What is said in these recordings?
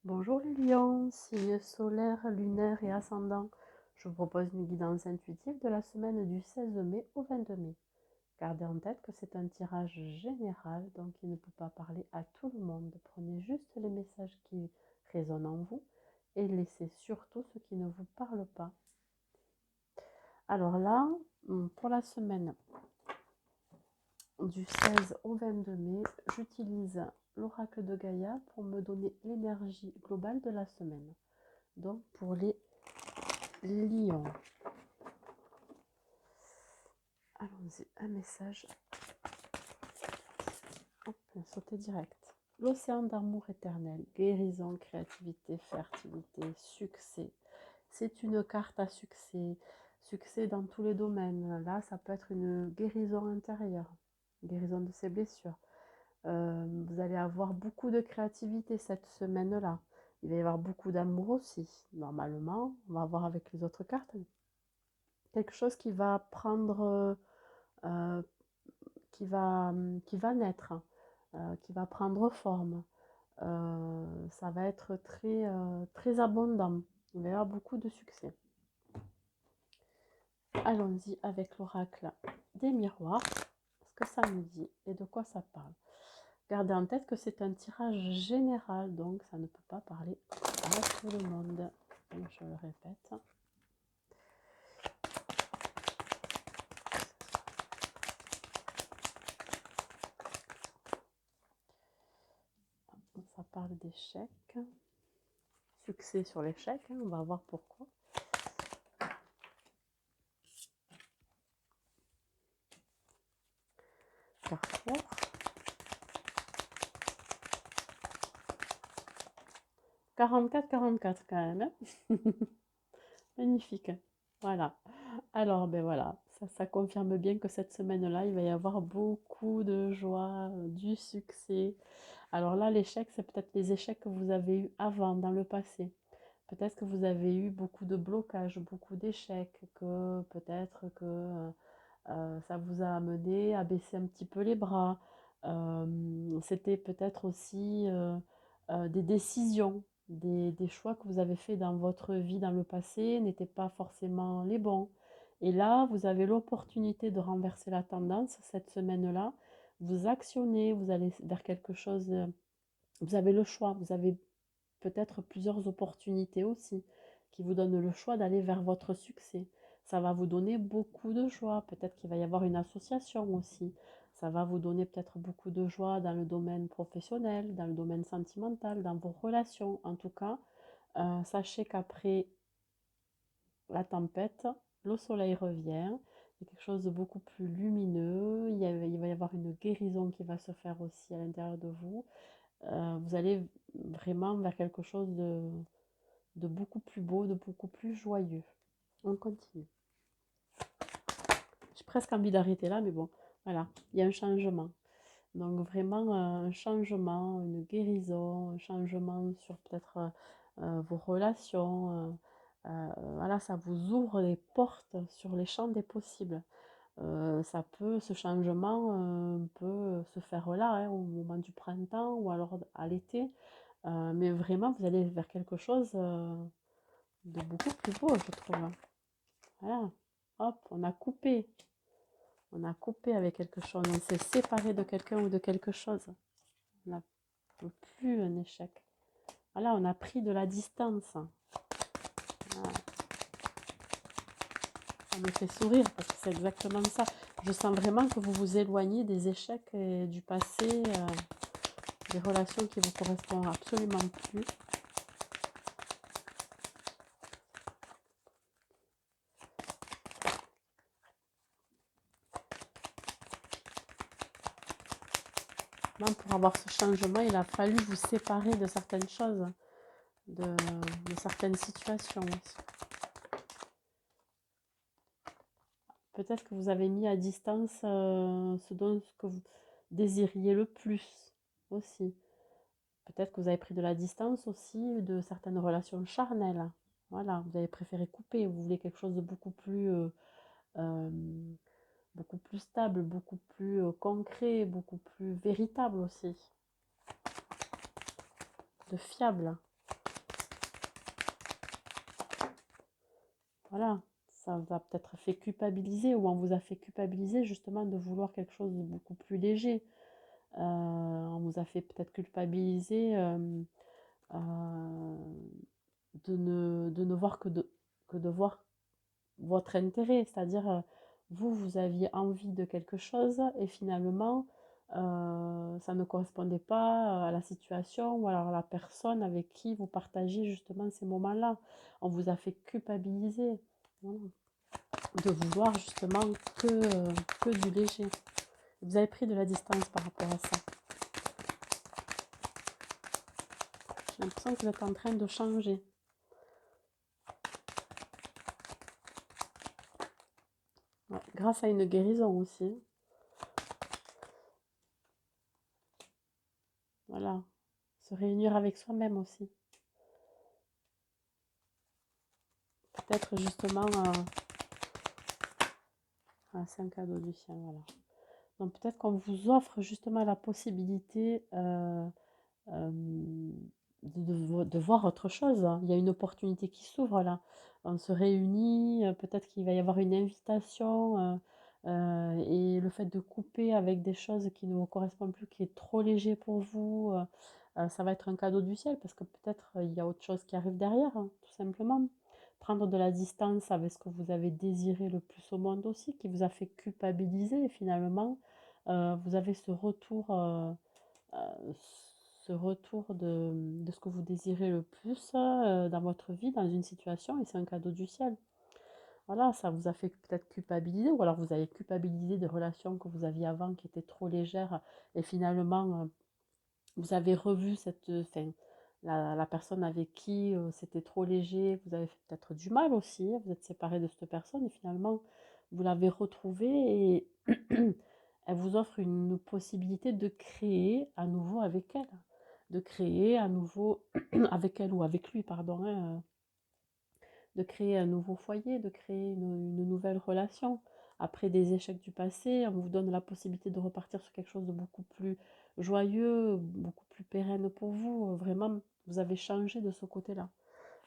Bonjour les lions, signe solaire, lunaire et ascendant. Je vous propose une guidance intuitive de la semaine du 16 mai au 22 mai. Gardez en tête que c'est un tirage général, donc il ne peut pas parler à tout le monde. Prenez juste les messages qui résonnent en vous et laissez surtout ceux qui ne vous parlent pas. Alors là, pour la semaine du 16 au 22 mai, j'utilise l'oracle de Gaïa pour me donner l'énergie globale de la semaine. Donc pour les lions. Allons-y, un message. Hop, sauter direct. L'océan d'amour éternel, guérison, créativité, fertilité, succès. C'est une carte à succès. Succès dans tous les domaines. Là, ça peut être une guérison intérieure, guérison de ses blessures. Vous allez avoir beaucoup de créativité cette semaine-là. Il va y avoir beaucoup d'amour aussi. Normalement, on va voir avec les autres cartes. Quelque chose qui va prendre, qui va naître, qui va prendre forme. Ça va être très abondant. Il va y avoir beaucoup de succès. Allons-y avec l'oracle des miroirs. Ce que ça nous dit et de quoi ça parle. Gardez en tête que c'est un tirage général, donc ça ne peut pas parler à tout le monde. Donc je le répète. Ça parle d'échec. Succès sur l'échec, hein, on va voir pourquoi. Carrefour. 44 quand même. Hein. Magnifique. Voilà. Alors, ben voilà, ça confirme bien que cette semaine-là, il va y avoir beaucoup de joie, du succès. Alors là, l'échec, c'est peut-être les échecs que vous avez eus avant, dans le passé. Peut-être que vous avez eu beaucoup de blocages, beaucoup d'échecs, que peut-être que ça vous a amené à baisser un petit peu les bras. C'était peut-être aussi des décisions, des choix que vous avez faits dans votre vie dans le passé n'étaient pas forcément les bons. Et là, vous avez l'opportunité de renverser la tendance cette semaine-là. Vous actionnez, vous allez vers quelque chose, vous avez le choix, vous avez peut-être plusieurs opportunités aussi qui vous donnent le choix d'aller vers votre succès. Ça va vous donner beaucoup de joie. Peut-être qu'il va y avoir une association aussi. Ça va vous donner peut-être beaucoup de joie dans le domaine professionnel, dans le domaine sentimental, dans vos relations. En tout cas, sachez qu'après la tempête, le soleil revient. Il y a quelque chose de beaucoup plus lumineux. Il va y avoir une guérison qui va se faire aussi à l'intérieur de vous. Vous allez vraiment vers quelque chose de beaucoup plus beau, de beaucoup plus joyeux. On continue. J'ai presque envie d'arrêter là, mais bon, voilà, il y a un changement. Donc vraiment un changement, une guérison, un changement sur peut-être vos relations. Voilà, ça vous ouvre les portes sur les champs des possibles. Ce changement peut se faire là, hein, au moment du printemps ou alors à l'été. Mais vraiment, vous allez vers quelque chose de beaucoup plus beau, je trouve. Voilà. Hop, on a coupé. On a coupé avec quelque chose. On s'est séparé de quelqu'un ou de quelque chose. On n'a plus un échec. Voilà, on a pris de la distance. Voilà. Ça me fait sourire parce que c'est exactement ça. Je sens vraiment que vous vous éloignez des échecs et du passé, des relations qui vous correspondent absolument plus. Pour avoir ce changement, il a fallu vous séparer de certaines choses, de certaines situations aussi. Peut-être que vous avez mis à distance ce que vous désiriez le plus aussi. Peut-être que vous avez pris de la distance aussi de certaines relations charnelles. Voilà, vous avez préféré couper, vous voulez quelque chose de euh, beaucoup plus stable, beaucoup plus concret, beaucoup plus véritable aussi, de fiable. Voilà, ça vous a peut-être fait culpabiliser ou on vous a fait culpabiliser justement de vouloir quelque chose de beaucoup plus léger. On vous a fait peut-être culpabiliser euh, de ne voir que de voir votre intérêt, c'est-à-dire vous, vous aviez envie de quelque chose et finalement ça ne correspondait pas à la situation ou alors à la personne avec qui vous partagez justement ces moments-là. On vous a fait culpabiliser, voilà, de vouloir justement que du léger. Vous avez pris de la distance par rapport à ça. J'ai l'impression que vous êtes en train de changer. Ouais, grâce à une guérison aussi. Voilà. Se réunir avec soi-même aussi. Peut-être justement, c'est un cadeau du ciel, voilà. Donc peut-être qu'on vous offre justement la possibilité euh, de voir autre chose, hein. Il y a une opportunité qui s'ouvre là. On se réunit, peut-être qu'il va y avoir une invitation et le fait de couper avec des choses qui ne vous correspondent plus, qui est trop léger pour vous, ça va être un cadeau du ciel parce que peut-être il y a autre chose qui arrive derrière, hein, tout simplement. Prendre de la distance avec ce que vous avez désiré le plus au monde aussi, qui vous a fait culpabiliser et finalement vous avez euh, ce retour de ce que vous désirez le plus dans votre vie, dans une situation, et c'est un cadeau du ciel. Voilà, ça vous a fait peut-être culpabiliser, ou alors vous avez culpabilisé des relations que vous aviez avant qui étaient trop légères, et finalement, vous avez revu enfin, la personne avec qui c'était trop léger, vous avez fait peut-être du mal aussi, vous êtes séparé de cette personne, et finalement, vous l'avez retrouvée, et elle vous offre une possibilité de créer à nouveau avec elle, de créer à nouveau avec elle ou avec lui, pardon, hein, de créer un nouveau foyer, de créer une nouvelle relation. Après des échecs du passé, on vous donne la possibilité de repartir sur quelque chose de beaucoup plus joyeux, beaucoup plus pérenne pour vous. Vraiment, vous avez changé de ce côté-là.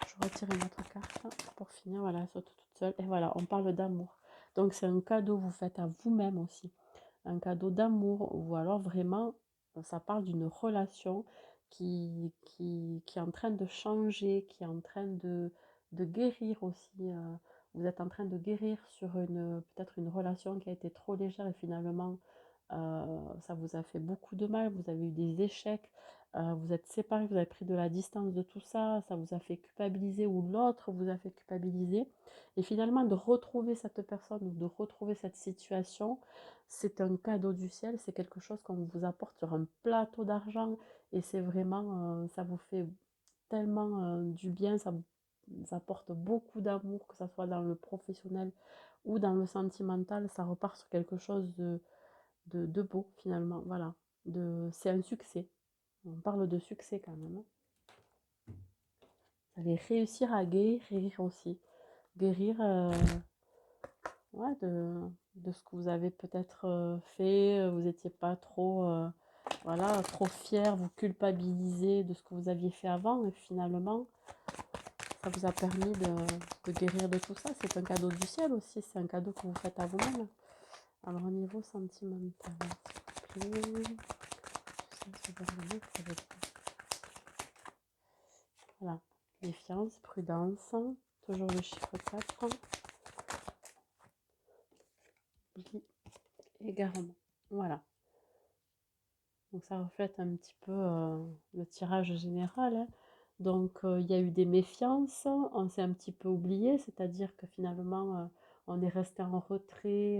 Je retire une autre carte pour finir. Voilà, elle saute toute seule. Et voilà, on parle d'amour. Donc c'est un cadeau que vous faites à vous-même aussi. Un cadeau d'amour ou alors vraiment, ça parle d'une relation qui est en train de changer, qui est en train de guérir aussi. Vous êtes en train de guérir sur peut-être une relation qui a été trop légère et finalement ça vous a fait beaucoup de mal, vous avez eu des échecs, vous êtes séparés, vous avez pris de la distance de tout ça, ça vous a fait culpabiliser ou l'autre vous a fait culpabiliser. Et finalement de retrouver cette personne ou de retrouver cette situation, c'est un cadeau du ciel, c'est quelque chose qu'on vous apporte sur un plateau d'argent et c'est vraiment, ça vous fait tellement du bien, ça vous apporte beaucoup d'amour, que ce soit dans le professionnel ou dans le sentimental, ça repart sur quelque chose de beau finalement. Voilà, c'est un succès. On parle de succès quand même, hein. Vous allez réussir à guérir aussi. Guérir ouais, de ce que vous avez peut-être fait. Vous n'étiez pas trop, voilà, trop fier, vous culpabilisez de ce que vous aviez fait avant. Et finalement, ça vous a permis de guérir de tout ça. C'est un cadeau du ciel aussi. C'est un cadeau que vous faites à vous-même. Alors, au niveau sentimental, s'il vous plaît. Voilà. Méfiance, prudence, toujours le chiffre 4, oubli, égarement. Voilà. Donc ça reflète un petit peu le tirage général, hein. Donc il y a eu des méfiances, on s'est un petit peu oublié, c'est-à-dire que finalement on est resté en retrait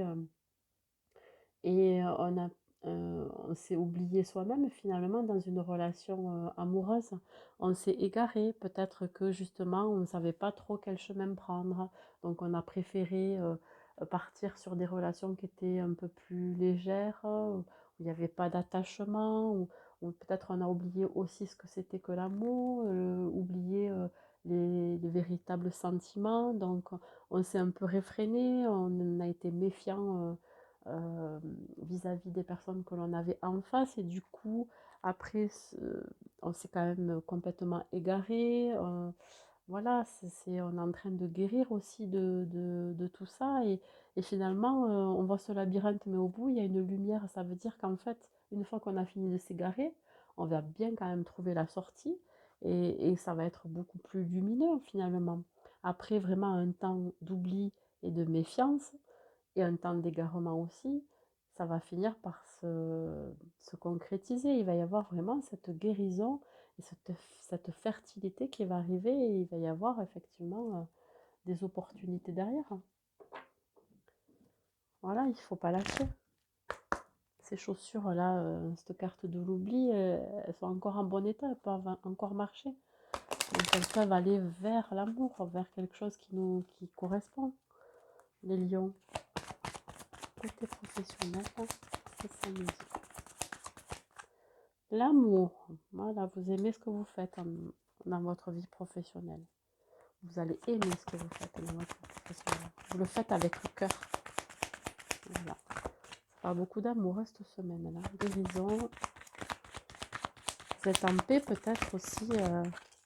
et on s'est oublié soi-même finalement dans une relation amoureuse. On s'est égaré, peut-être que justement on ne savait pas trop quel chemin prendre. Donc on a préféré partir sur des relations qui étaient un peu plus légères, où il n'y avait pas d'attachement, ou peut-être on a oublié aussi ce que c'était que l'amour, oublié les véritables sentiments. Donc on s'est un peu réfréné, on a été méfiant vis-à-vis des personnes que l'on avait en face et du coup après on s'est quand même complètement égaré, voilà, on est en train de guérir aussi de tout ça. Et finalement, on voit ce labyrinthe, mais au bout, il y a une lumière. Ça veut dire qu'en fait, une fois qu'on a fini de s'égarer, on va bien quand même trouver la sortie. Et ça va être beaucoup plus lumineux finalement. Après vraiment un temps d'oubli et de méfiance, et un temps d'égarement aussi, ça va finir par se concrétiser. Il va y avoir vraiment cette guérison et cette fertilité qui va arriver, et il va y avoir effectivement des opportunités derrière. Voilà, il ne faut pas lâcher. Ces chaussures-là, cette carte de l'oubli, elles sont encore en bon état, elles peuvent encore marcher. Donc elles peuvent aller vers l'amour, vers quelque chose qui correspond. Les lions, côté professionnel, c'est ça nous dit. L'amour, voilà, vous aimez ce que vous faites dans votre vie professionnelle. Vous allez aimer ce que vous faites dans votre vie professionnelle. Vous le faites avec le cœur. Voilà. Ça parle beaucoup d'amour cette semaine-là. Guérison. Vous êtes en paix peut-être aussi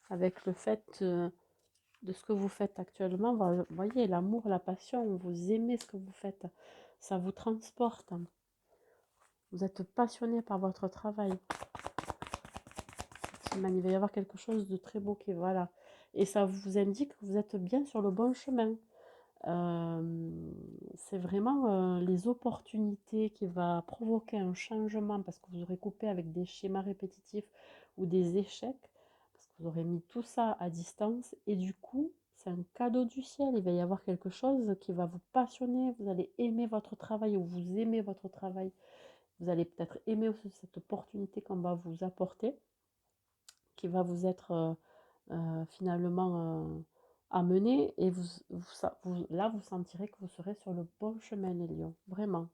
avec le fait de ce que vous faites actuellement. Vous voyez, l'amour, la passion, vous aimez ce que vous faites. Ça vous transporte. Vous êtes passionné par votre travail. Il va y avoir quelque chose de très beau qui est voilà. Et ça vous indique que vous êtes bien sur le bon chemin. C'est vraiment les opportunités qui va provoquer un changement parce que vous aurez coupé avec des schémas répétitifs ou des échecs, parce que vous aurez mis tout ça à distance et du coup, c'est un cadeau du ciel. Il va y avoir quelque chose qui va vous passionner, vous allez aimer votre travail ou vous aimez votre travail. Vous allez peut-être aimer aussi cette opportunité qu'on va vous apporter, qui va vous être finalement amené, et là vous sentirez que vous serez sur le bon chemin, les lions, vraiment.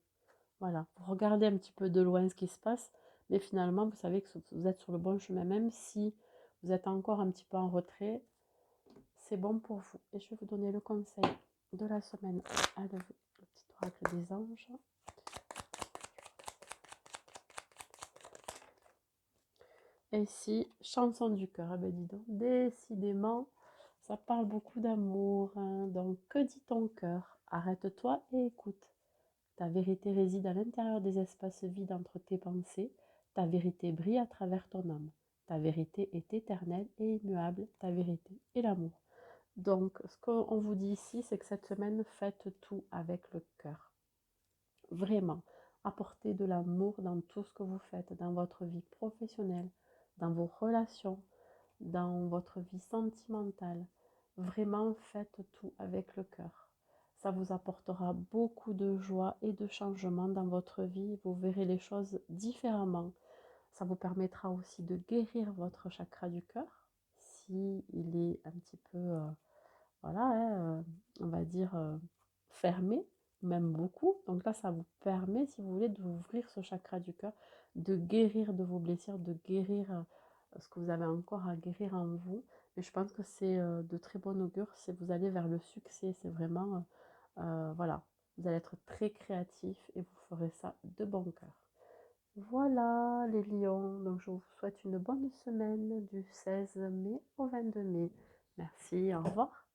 Voilà, vous regardez un petit peu de loin ce qui se passe, mais finalement vous savez que vous êtes sur le bon chemin, même si vous êtes encore un petit peu en retrait, c'est bon pour vous. Et je vais vous donner le conseil de la semaine à lever, le petit oracle des anges. Et ici, chanson du cœur, ben dis donc, décidément, ça parle beaucoup d'amour, hein. Donc, que dit ton cœur? Arrête-toi et écoute. Ta vérité réside à l'intérieur des espaces vides entre tes pensées. Ta vérité brille à travers ton âme. Ta vérité est éternelle et immuable. Ta vérité est l'amour. Donc, ce qu'on vous dit ici, c'est que cette semaine, faites tout avec le cœur. Vraiment, apportez de l'amour dans tout ce que vous faites, dans votre vie professionnelle, dans vos relations, dans votre vie sentimentale. Vraiment, faites tout avec le cœur. Ça vous apportera beaucoup de joie et de changement dans votre vie. Vous verrez les choses différemment. Ça vous permettra aussi de guérir votre chakra du cœur, si il est un petit peu, voilà, hein, on va dire fermé, même beaucoup. Donc là, ça vous permet, si vous voulez, d'ouvrir ce chakra du cœur, de guérir de vos blessures, de guérir ce que vous avez encore à guérir en vous. Mais je pense que c'est de très bon augure si vous allez vers le succès. C'est vraiment, voilà, vous allez être très créatif et vous ferez ça de bon cœur. Voilà les lions, donc je vous souhaite une bonne semaine du 16 mai au 22 mai. Merci, au revoir.